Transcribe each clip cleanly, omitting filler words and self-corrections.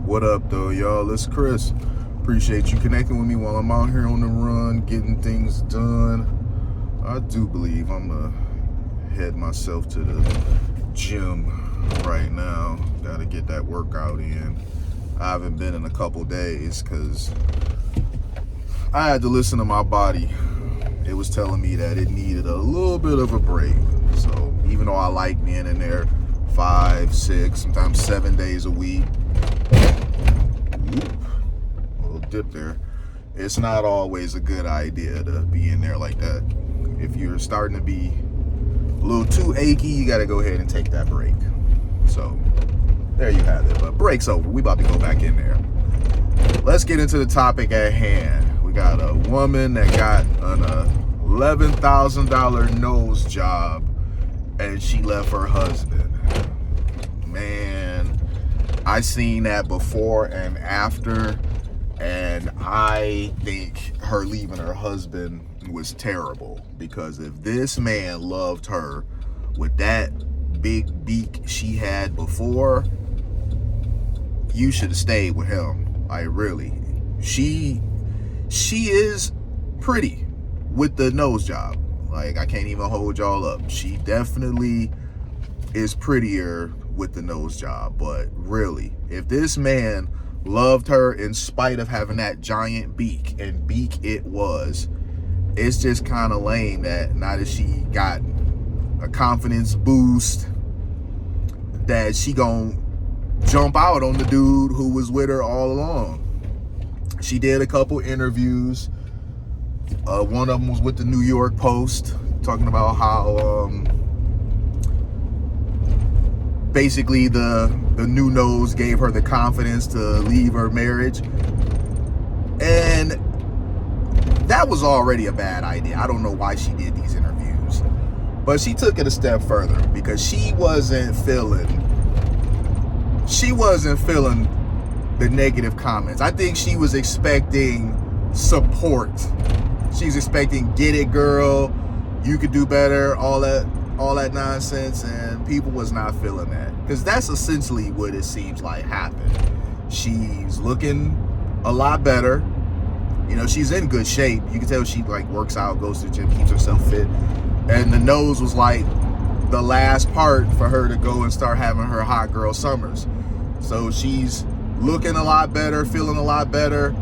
What up, though, y'all? It's Chris. Appreciate you connecting with me while I'm out here on the run, getting things done. I do believe I'm gonna head myself to the gym right now. Gotta get that workout in. I haven't been in a couple days because I had to listen to my body. It was telling me that it needed a little bit of a break. So even though I like being in there 5, 6, sometimes 7 days a week, a little dip there, it's not always a good idea to be in there like that. If you're starting to be a little too achy, you got to go ahead and take that break. So there you have it. But break's over. We about to go back in there. Let's get into the topic at hand. We got a woman that got an $11,000 nose job and she left her husband. Man, I seen that before and after, and I think her leaving her husband was terrible, because if this man loved her with that big beak she had before, you should have stayed with him. Like, really. She is pretty with the nose job. Like, I can't even hold y'all up. She definitely is prettier with the nose job. But really, if this man loved her in spite of having that giant beak, and beak it was, it's just kind of lame that now that she got a confidence boost, that she gonna jump out on the dude who was with her all along. She did a couple interviews. One of them was with the New York Post, talking about how basically the new nose gave her the confidence to leave her marriage. And that was already a bad idea. I don't know why she did these interviews. But she took it a step further, because she wasn't feeling the negative comments. I think she was expecting support. She's expecting, get it, girl, you could do better, all that nonsense, and people was not feeling that, because that's essentially what it seems like happened. She's looking a lot better. You know, she's in good shape. You can tell she like works out, goes to the gym, keeps herself fit. And the nose was like the last part for her to go and start having her hot girl summers. So she's looking a lot better, feeling a lot better,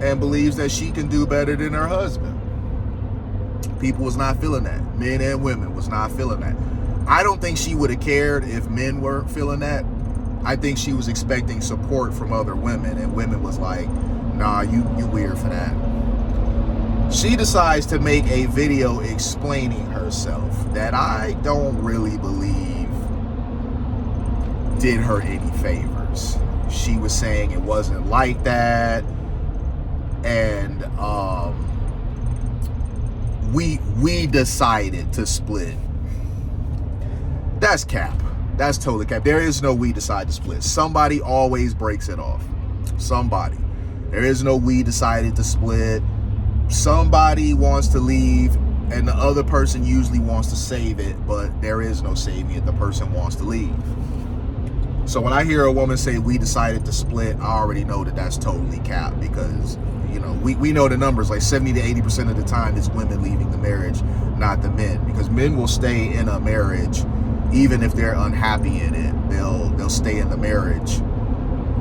and believes that she can do better than her husband. People was not feeling that. Men and women was not feeling that. I don't think she would have cared if men weren't feeling that. I think she was expecting support from other women, and women was like, nah, you weird for that. She decides to make a video explaining herself that I don't really believe did her any favors. She was saying it wasn't like that, and we decided to split. That's cap. That's totally cap. There is no we decide to split. Somebody always breaks it off. Somebody. There is no we decided to split. Somebody wants to leave, and the other person usually wants to save it, but there is no saving it. The person wants to leave. So when I hear a woman say we decided to split, I already know that that's totally cap, because you know, we know the numbers, like 70 to 80% of the time it's women leaving the marriage, not the men, because men will stay in a marriage even if they're unhappy in it. They'll stay in the marriage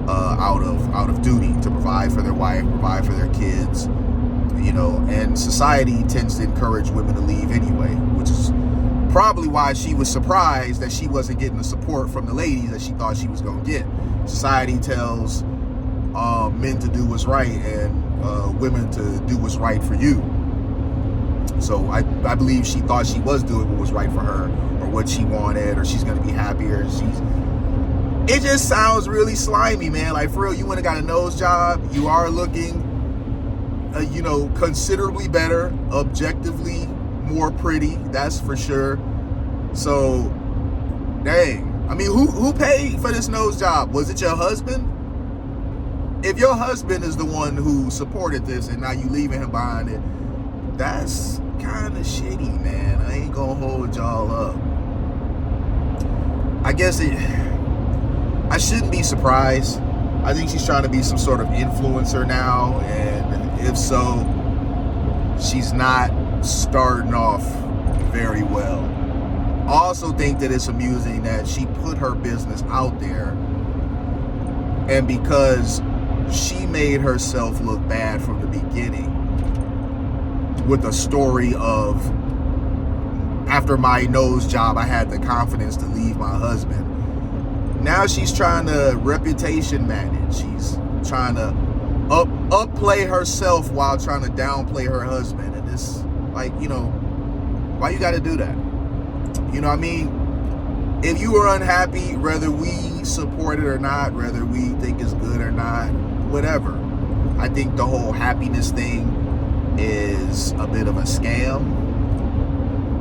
out of duty, to provide for their wife, provide for their kids, you know. And society tends to encourage women to leave anyway, which is probably why she was surprised that she wasn't getting the support from the ladies that she thought she was going to get. Society tells men to do what's right, and women to do what's right for you. So I believe she thought she was doing what was right for her, or what she wanted, or she's going to be happier. It just sounds really slimy, man. Like, for real, you went and got a nose job. You are looking, considerably better, objectively more pretty. That's for sure. So, dang. I mean, who paid for this nose job? Was it your husband? If your husband is the one who supported this and now you leaving him behind it, that's kind of shitty, man. I ain't gonna hold y'all up. I guess I shouldn't be surprised I think she's trying to be some sort of influencer now, and if so, she's not starting off very well. I also think that it's amusing that she put her business out there, and because she made herself look bad from the beginning with a story of, after my nose job, I had the confidence to leave my husband. Now she's trying to reputation manage. She's trying to upplay herself while trying to downplay her husband. And it's like, why you got to do that? You know what I mean? If you are unhappy, whether we support it or not, whether we think it's good or not, whatever. I think the whole happiness thing is a bit of a scam,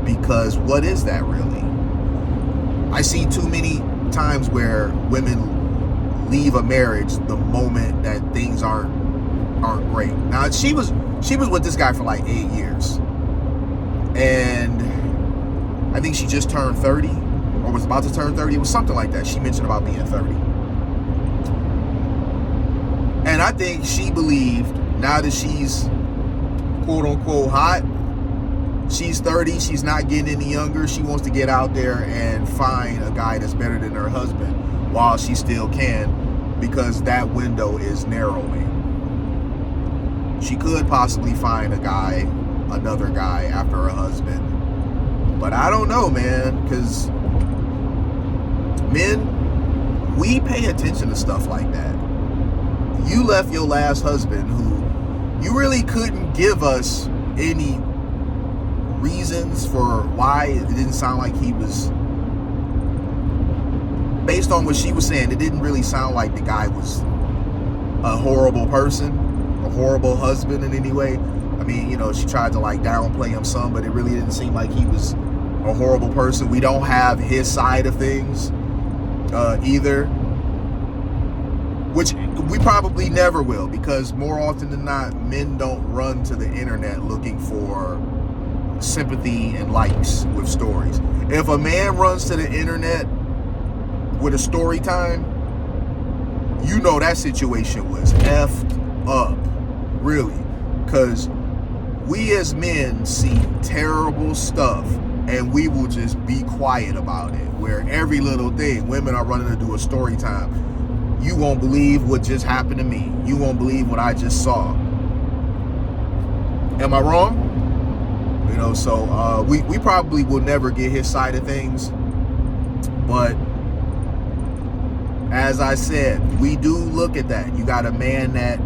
because what is that really? I see too many times where women leave a marriage the moment that things aren't great. Now she was with this guy for like 8 years, and I think she just turned 30 or was about to turn 30. It was something like that. She mentioned about being 30. And I think she believed, now that she's quote unquote hot, she's 30, she's not getting any younger, she wants to get out there and find a guy that's better than her husband while she still can, because that window is narrowing. She could possibly find another guy after her husband. But I don't know, man, because men, we pay attention to stuff like that. You left your last husband, who you really couldn't give us any reasons for why. It didn't sound like he was, based on what she was saying, it didn't really sound like the guy was a horrible person, a horrible husband in any way. I mean, she tried to like downplay him some, but it really didn't seem like he was a horrible person. We don't have his side of things either, which we probably never will, because more often than not, men don't run to the internet looking for sympathy and likes with stories. If a man runs to the internet with a story time, that situation was effed up, really, because we as men see terrible stuff and we will just be quiet about it, where every little thing, women are running to do a story time. You won't believe what just happened to me. You won't believe what I just saw. Am I wrong? So we probably will never get his side of things. But as I said, we do look at that. You got a man that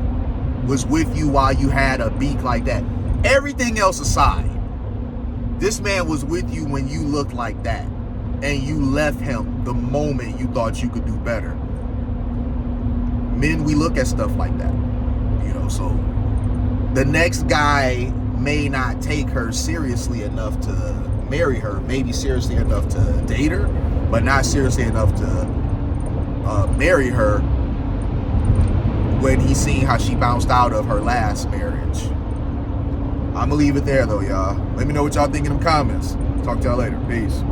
was with you while you had a beak like that. Everything else aside, this man was with you when you looked like that, and you left him the moment you thought you could do better. Men, we look at stuff like that, so the next guy may not take her seriously enough to marry her, maybe seriously enough to date her, but not seriously enough to marry her, when he seen how she bounced out of her last marriage. I'm gonna leave it there though, y'all. Let me know what y'all think in the comments. Talk to y'all later. Peace.